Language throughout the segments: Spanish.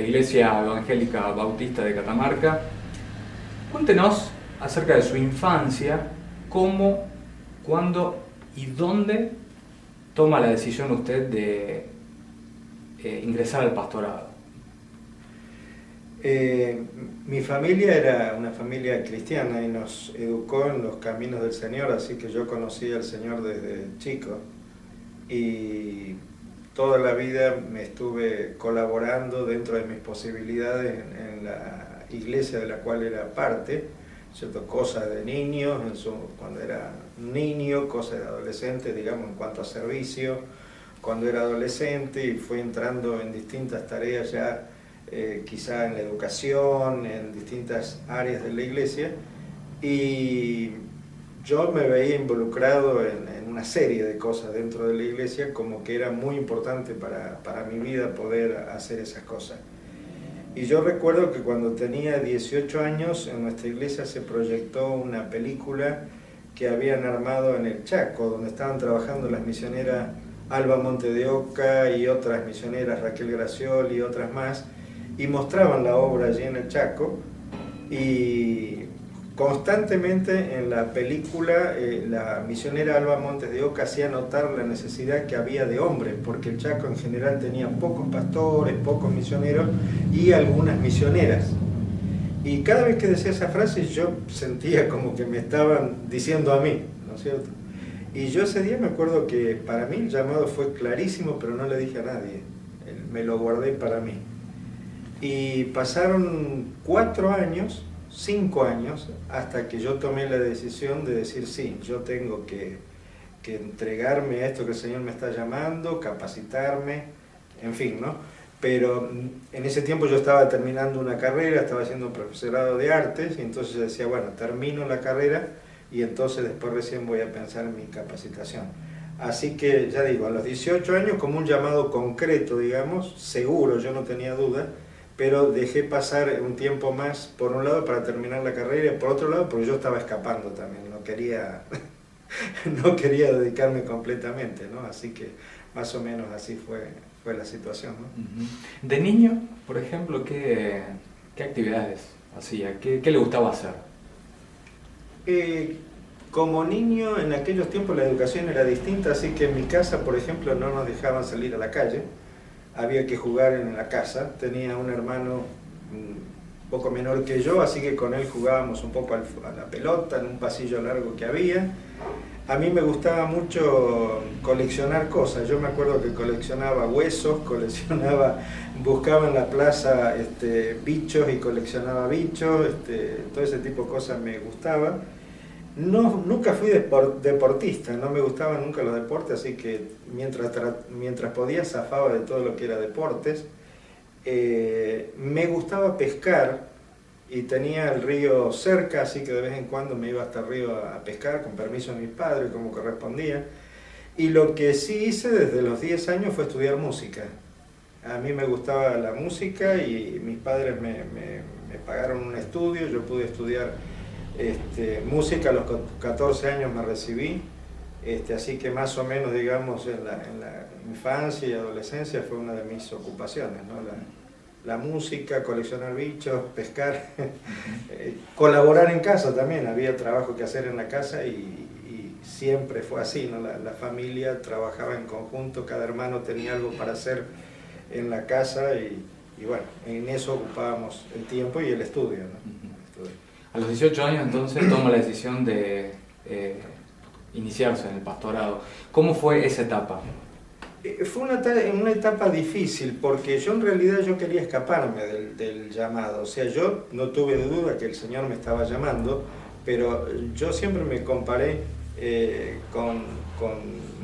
Iglesia Evangélica Bautista de Catamarca. Cuéntenos acerca de su infancia, cómo, cuándo y dónde toma la decisión usted de ingresar al pastorado. Mi familia era una familia cristiana y nos educó en los caminos del Señor, así que yo conocí al Señor desde chico y toda la vida me estuve colaborando dentro de mis posibilidades en la iglesia de la cual era parte, ¿cierto? Cosas de niños, cuando era niño, cosas de adolescente, digamos, en cuanto a servicio, cuando era adolescente y fui entrando en distintas tareas ya, quizá en la educación, en distintas áreas de la iglesia, y yo me veía involucrado en una serie de cosas dentro de la iglesia, como que era muy importante para mi vida poder hacer esas cosas. Y yo recuerdo que cuando tenía 18 años en nuestra iglesia se proyectó una película que habían armado en el Chaco, donde estaban trabajando las misioneras Alba Monte de Oca y otras misioneras, Raquel Gracioli y otras más, y mostraban la obra allí en el Chaco, y constantemente en la película la misionera Alba Montes de Oca hacía notar la necesidad que había de hombres, porque el Chaco en general tenía pocos pastores, pocos misioneros y algunas misioneras. Y cada vez que decía esa frase yo sentía como que me estaban diciendo a mí, ¿no es cierto? Y yo ese día me acuerdo que para mí el llamado fue clarísimo, pero no le dije a nadie, me lo guardé para mí. Y pasaron 4 años, 5 años, hasta que yo tomé la decisión de decir sí, yo tengo que entregarme a esto que el Señor me está llamando, capacitarme, en fin, ¿no? Pero en ese tiempo yo estaba terminando una carrera, estaba haciendo un profesorado de artes, y entonces yo decía, bueno, termino la carrera y entonces después recién voy a pensar en mi capacitación. Así que, ya digo, a los 18 años, como un llamado concreto, digamos, seguro, yo no tenía duda, pero dejé pasar un tiempo más, por un lado, para terminar la carrera, y por otro lado, porque yo estaba escapando también, no quería dedicarme completamente, ¿no? Así que, más o menos así fue la situación, ¿no? De niño, por ejemplo, ¿qué actividades hacía? ¿Qué le gustaba hacer? Como niño, en aquellos tiempos la educación era distinta, así que en mi casa, por ejemplo, no nos dejaban salir a la calle. Había que jugar en la casa. Tenía un hermano un poco menor que yo, así que con él jugábamos un poco a la pelota en un pasillo largo que había. A mí me gustaba mucho coleccionar cosas. Yo me acuerdo que coleccionaba huesos, buscaba en la plaza bichos y coleccionaba bichos, todo ese tipo de cosas me gustaba. Nunca fui deportista, no me gustaban nunca los deportes, así que mientras podía zafaba de todo lo que era deportes. Me gustaba pescar y tenía el río cerca, así que de vez en cuando me iba hasta el río a pescar con permiso de mis padres, como correspondía. Y lo que sí hice desde los 10 años fue estudiar música. A mí me gustaba la música y mis padres me pagaron un estudio, yo pude estudiar música. A los 14 años me recibí, así que más o menos, digamos, en la infancia y adolescencia fue una de mis ocupaciones, ¿no? La música, coleccionar bichos, pescar, colaborar en casa también, había trabajo que hacer en la casa y siempre fue así, ¿no? La familia trabajaba en conjunto, cada hermano tenía algo para hacer en la casa y bueno, en eso ocupábamos el tiempo y el estudio, ¿no? A los 18 años entonces toma la decisión de iniciarse en el pastorado. ¿Cómo fue esa etapa? Fue una etapa difícil porque yo en realidad quería escaparme del llamado. O sea, yo no tuve duda que el Señor me estaba llamando, pero yo siempre me comparé con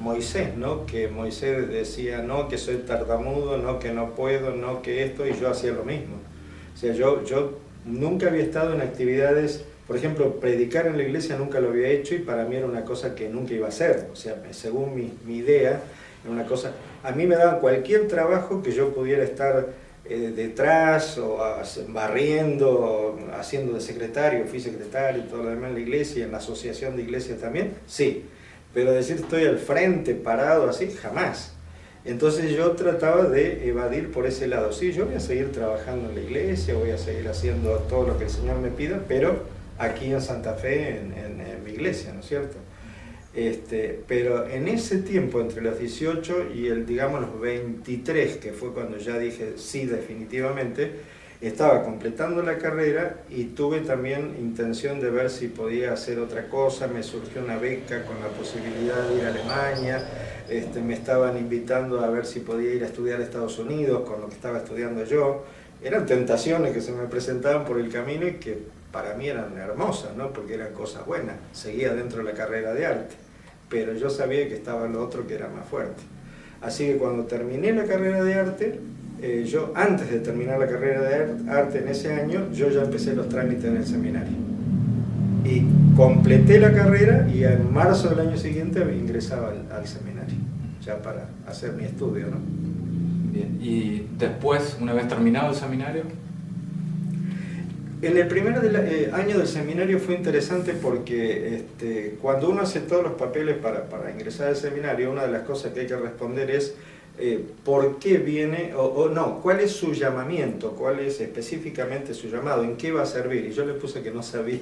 Moisés, ¿no? Que Moisés decía, no, que soy tartamudo, no, que no puedo, no, que esto, y yo hacía lo mismo. O sea, yo nunca había estado en actividades, por ejemplo, predicar en la iglesia nunca lo había hecho y para mí era una cosa que nunca iba a hacer. O sea, según mi idea, era una cosa, a mí me daban cualquier trabajo que yo pudiera estar detrás o barriendo, o haciendo de secretario, fui secretario y todo lo demás en la iglesia, en la asociación de iglesias también, sí, pero decir estoy al frente, parado, así, jamás. Entonces yo trataba de evadir por ese lado. Sí, yo voy a seguir trabajando en la iglesia, voy a seguir haciendo todo lo que el Señor me pida, pero aquí en Santa Fe, en mi iglesia, ¿no es cierto? Pero en ese tiempo, entre los 18 y digamos, los 23, que fue cuando ya dije sí definitivamente, estaba completando la carrera y tuve también intención de ver si podía hacer otra cosa. Me surgió una beca con la posibilidad de ir a Alemania, me estaban invitando a ver si podía ir a estudiar a Estados Unidos con lo que estaba estudiando yo. Eran tentaciones que se me presentaban por el camino y que para mí eran hermosas, ¿no? Porque eran cosas buenas. Seguía dentro de la carrera de arte, pero yo sabía que estaba lo otro que era más fuerte. Así que cuando terminé la carrera de arte, yo antes de terminar la carrera de arte en ese año, yo ya empecé los trámites en el seminario. Y completé la carrera y en marzo del año siguiente ingresaba al seminario, ya para hacer mi estudio, ¿no? Bien, y después, una vez terminado el seminario... En el primer año del seminario fue interesante porque cuando uno hace todos los papeles para ingresar al seminario, una de las cosas que hay que responder es por qué viene, o no, cuál es su llamamiento, cuál es específicamente su llamado, en qué va a servir. Y yo le puse que no sabía,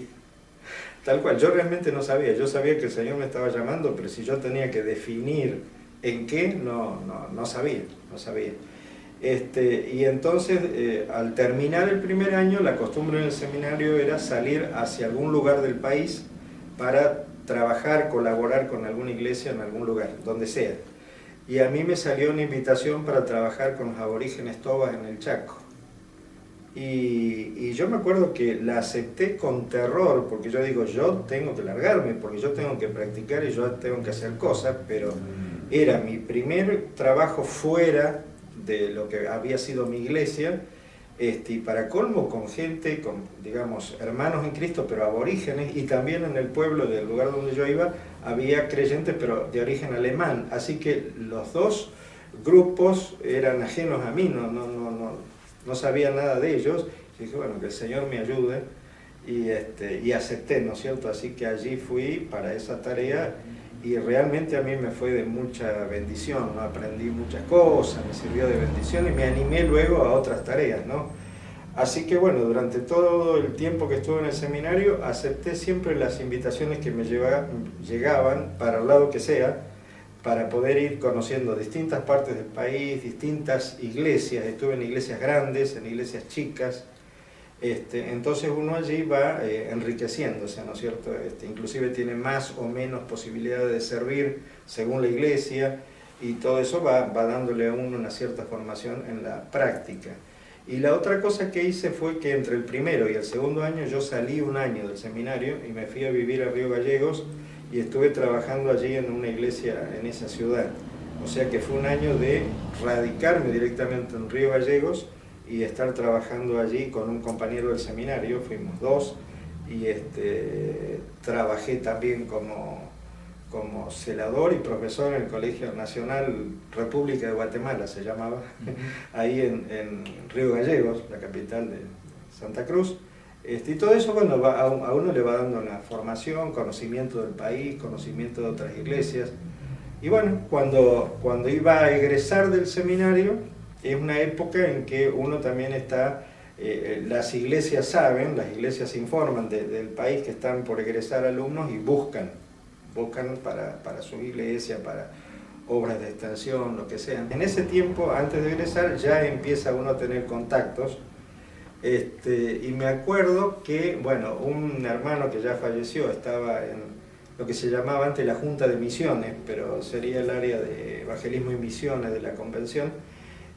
tal cual, yo realmente no sabía. Yo sabía que el Señor me estaba llamando, pero si yo tenía que definir en qué, no sabía. Y entonces, al terminar el primer año, la costumbre en el seminario era salir hacia algún lugar del país para trabajar, colaborar con alguna iglesia en algún lugar, donde sea. Y a mí me salió una invitación para trabajar con los aborígenes tobas en el Chaco. Y yo me acuerdo que la acepté con terror, porque yo digo, yo tengo que largarme, porque yo tengo que practicar y yo tengo que hacer cosas, pero era mi primer trabajo fuera de lo que había sido mi iglesia, y para colmo con gente, con, digamos, hermanos en Cristo, pero aborígenes, y también en el pueblo del lugar donde yo iba, había creyentes, pero de origen alemán, así que los dos grupos eran ajenos a mí, no sabía nada de ellos, y dije, bueno, que el Señor me ayude, y acepté, ¿no es cierto? Así que allí fui para esa tarea, y realmente a mí me fue de mucha bendición, ¿no? Aprendí muchas cosas, me sirvió de bendición y me animé luego a otras tareas, ¿no? Así que bueno, durante todo el tiempo que estuve en el seminario, acepté siempre las invitaciones que me llegaban, para el lado que sea, para poder ir conociendo distintas partes del país, distintas iglesias. Estuve en iglesias grandes, en iglesias chicas. Entonces uno allí va enriqueciéndose, ¿no es cierto? Inclusive tiene más o menos posibilidades de servir según la iglesia, y todo eso va dándole a uno una cierta formación en la práctica. Y la otra cosa que hice fue que entre el primero y el segundo año yo salí un año del seminario y me fui a vivir a Río Gallegos y estuve trabajando allí en una iglesia en esa ciudad. O sea que fue un año de radicarme directamente en Río Gallegos y estar trabajando allí con un compañero del seminario, fuimos dos, y trabajé también como celador y profesor en el Colegio Nacional República de Guatemala, se llamaba, ahí en Río Gallegos, la capital de Santa Cruz. Y todo eso, bueno, a uno le va dando una formación, conocimiento del país, conocimiento de otras iglesias. Y bueno, cuando iba a egresar del seminario, es una época en que uno también está, las iglesias saben, las iglesias informan del país que están por egresar alumnos y buscan para su iglesia, para obras de extensión, lo que sea. En ese tiempo, antes de egresar, ya empieza uno a tener contactos, y me acuerdo que, bueno, un hermano que ya falleció estaba en lo que se llamaba antes la Junta de Misiones, pero sería el área de evangelismo y misiones de la convención.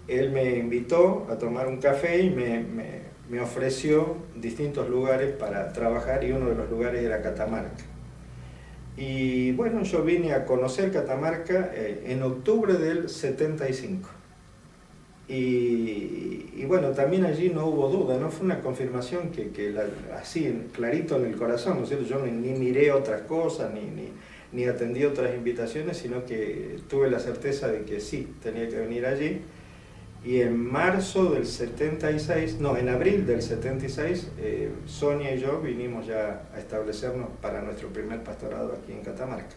Él me invitó a tomar un café y me ofreció distintos lugares para trabajar, y uno de los lugares era Catamarca. Y bueno, yo vine a conocer Catamarca en octubre del 75. Y bueno, también allí no hubo duda, ¿no? Fue una confirmación así, clarito en el corazón, ¿no es cierto? Yo ni miré otras cosas, ni atendí otras invitaciones, sino que tuve la certeza de que sí, tenía que venir allí. Y en marzo del 76, no, en abril del 76, Sonia y yo vinimos ya a establecernos para nuestro primer pastorado aquí en Catamarca.